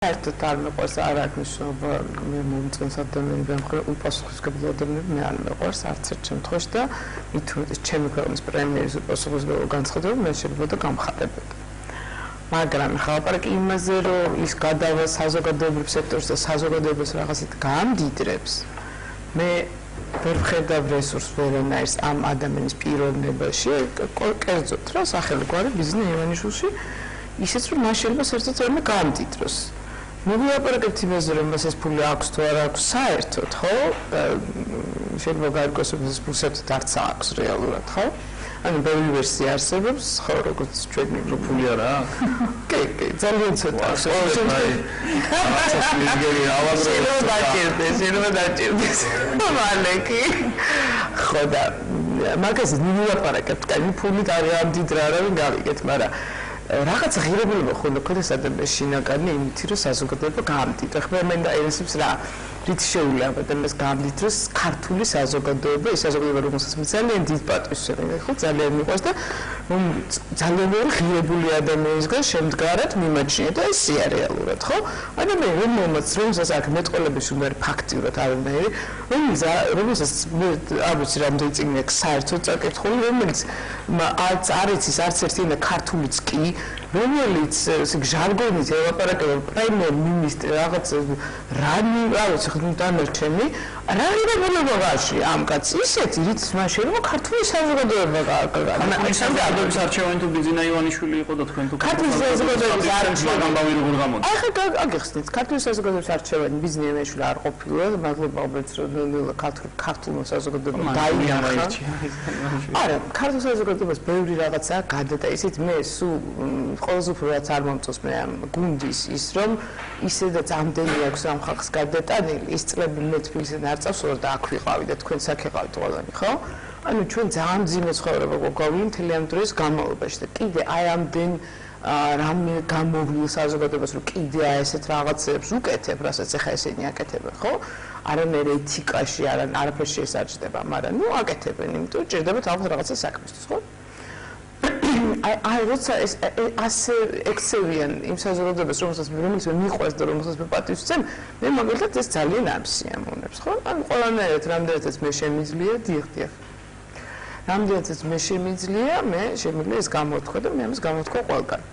საერთოდ არ მეყვარს არ აქვს მნიშვნელობა მე მომწონს ადამიანები ამხრივ უპასუხისმგებლო ადამიანები მე არ მეყვარს არც ერთ შემთხვევაში და მით უმეტეს ჩემი ქვეყნის პრემიერის უპასუხისმგებლო განცხადება მე შეიძლება გამხარებოდა მაგრამ ხალხი იმაზე რომ ის გადავა საზოგადოებრივ სექტორს და საზოგადოებას რაღაცით გამდიდრებს მე ვერ ვხედავ რესურსს ვერანაირს ამ ადამიანის პიროვნებაში კერძოდ რა სახელგვარი ბიზნეს ივანიშვილში ისიც რომ მას შეიძლება საერთოდ რამე გამდიდროს მოვიაპარაკებთ იმაზე რომ მას ეს ფული აქვს თუ არ აქვს საერთოდ ხო შეიძლება გაიგოს რომ ეს ფულს არც აქვს რეალურად ხო ანუ ბევრი ვერსია არსებობს ხო როგორც ჩვენი ფული არა კი ძალიან ცოტა შეიძლება დაჭირდეს მალეკი ხო და მაგას მივიაპარაკებთ კაი ფული არ ამდიდრა არავინ გავიგეთ მაგრამ რაღაც ღირებულება ხოლმე ქონდეს ადამიანის შინაგანი იმითი რომ საზოგადოება გამდიდროს ხმა მე და ესებს რა რით შეუძლია ადამიანს გამდიდროს ქართული საზოგადოება ის საზოგადოება რომელსაც მე ძალიან დიდ პატივს ვიღებ ხო ძალიან მიყვარს და ძალიან ბევრი ღირებული ადამიანისგან შემდგარად მიმაჩნია და ესია რეალურად ხო ადამიანი რომელსაც აქ მეტყოლების უნდა ფაქტიურად არანაირი რომელსაც ამის რამდენი წიგნი აქვს საერთოდ წაკითხული რომელიც არ იცის არც ერთი და ქართულიც კი რომელიც ჟარგონით ელაპარაკება პრემიერ-მინისტრი რაღაც რანი რაღაც დანარჩენი რა ღირებულებაში ამ კაცს ისეთი რით მას შეიძლება ქართული საზოგადოება გააკეთა ადობის არჩევანი თუ ბიზნა ივანიშვილი იყო და თქვენ თუ ქართული საზოგადოების არჩევანი ამბავი როგორ გამოდის ახლა აგიხსნით ქართული საზოგადოების არჩევანი ბიზნა ივანიშვილი არ ყოფილა მადლობა უბრალოდ ქართულ საზოგადოებამ დაინახა არა ქართულ საზოგადოებას ბევრი რაღაცა გადადა ისეთ მე სულ ყველაზე უფრო რაც არ მომწონს მე ამ გუნდის ის რომ ისედაც ამდენი აქვს ამ ხალხს გადატანილი ის წლები მე თბილისიდან არ წავსვლა და აქ ვიყავი და თქვენ აქ იყავით ყველანი ხო ანუ ჩვენ ძალიან ძიმე ცხოვრება გვაქვს მთელი ამ დროის განმავლობაში და კიდე აი ამდენ რამე გამოვლილ საზოგადოებას რომ კიდე აი ესეთ რაღაცებს უკეთებ რასაც ახლა ესენი აკეთებენ ხო არანაირ ეთიკაში არაფერში ეს არ ჭდება მაგრამ ნუ აკეთებენ იმიტომ ჭირდებათ ალბათ რაღაცა საქმისთვის ხო აი როცა ეს ასე ექცევიან იმ საზოგადოებას რომელსაც მიყვარს და რომელსაც მე პატივს ვცემ მე მაგალითად ეს ძალიან ამსიამოვნებს ხო ანუ ყველანაირად რამდენადაც მე შემიძლია დიახ რამდენადაც მე შემიძლია მე შემიძლია ეს გამოვთქვა და მე ამას გამოვთქვა ყველგან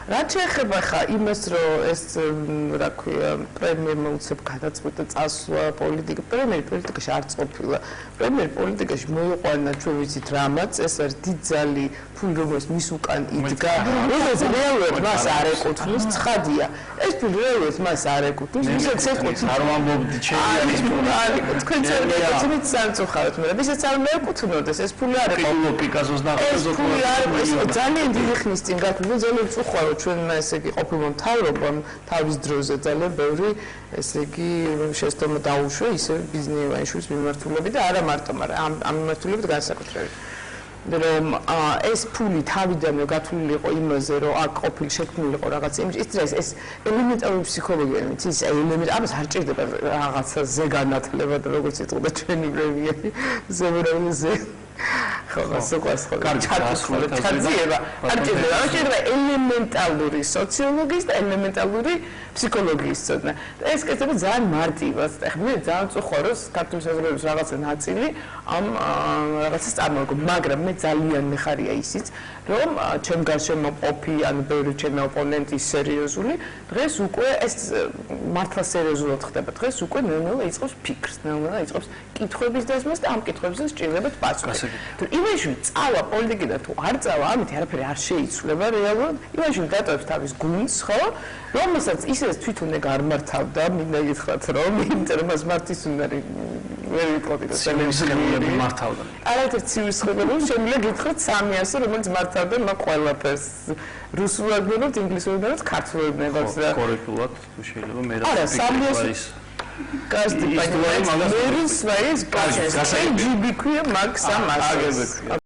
რაც შეეხება ხა იმას რომ ეს რა ქვია პრემიერმა უცებ გადაწყვეტა წასვლა პოლიტიკაში არ ყოფილა პრემიერ პოლიტიკაში მოიყვანა ჩვენ ვიცით რამაც ეს არის დიდძალი ფული რომელიც მის უკან იდგა ეს რეალურად მას არ ეკუთვნის ცხადია ეს ფული რეალურად მას არ ეკუთვნის ვისაც ეკუთვნის არ ვამბობდი ჩემი თქვენ წარგებით სამწუხაროდ მაგრამ ვისაც არ მეეკუთვნოდეს ეს ფული არ ეკუთვნის პიკასოს ნახევარზე ძალიან დიდი ხნის წინ გათვლილი ძალიან წუხვალო ჩვენმა ესე იგი ყოფილმა მთავრობამ თავის დროზე ძალიან ბევრი ესე იგი შეცდომა დაუშვა ისე ბიზნეს ივანიშვილის მიმართულებით და არა მარტო მაგრამ ამ მიმართულებით განსაკუთრებით რომ ეს ფული თავიდანვე გათვლილი იყო იმაზე რომ აქ ყოფილი შექმნილი იყო რაღაც ეს ელემენტარული ფსიქოლოგია ის ელემენტ ამას არ ჭირდება რაღაცა ზეგანათლება და როგორც იტყოდა ჩვენი პრემიერი ზემორავიზე ხო ჩაწიება არ ჭირდება ელემენტარული სოციოლოგიის და ელემენტარული ფსიქოლოგიის ცოდნა და ეს კეთება ძალიან მარტივად და ხმე ძალიან წუხოროს ქართული საზოგადოების რაღაცა ნაწილი ამ რაღაცას წარმოგო მაგრამ მე ძალიან მეხარია ისიც რომ ჩემ გარშემო ყოფი ან ბევრი ჩემი ოპონენტი სერიოზული დღეს უკვე ეს მართლა სერიოზულად ხდება დღეს უკვე ნელ-ნელა იწყებს ფიქრს ნელ-ნელა იწყებს კითხვების დასმას და ამ კითხვებზე სჭირდებათ პასუხი თუ ივანიშვილი წავა პოლიტიკიდან თუ არ წავა ამით არაფერი არ შეიცვლება რეალურად ივანიშვილი დატოვებს თავის გუნდს ხო რომელსაც ისედაც თვითონ არ მართავდა მინდა გითხრათ რომ იმიტომ რომ მას მართვის უნარი ვერ ვიტყოდი და ტელევიზიები მართავდა არაერთი ცივის ხდება შემიძლია გითხრათ 300 რომელიც მართავდა მაგ ყველაფერს რუსულად ვეროთ ინგლისურად ვეროთ ქართულად ვეროთ და კორექტულად თუ შეიძლება მე რა არა 300 каждый понимает, что это связь, как GBQ максимум.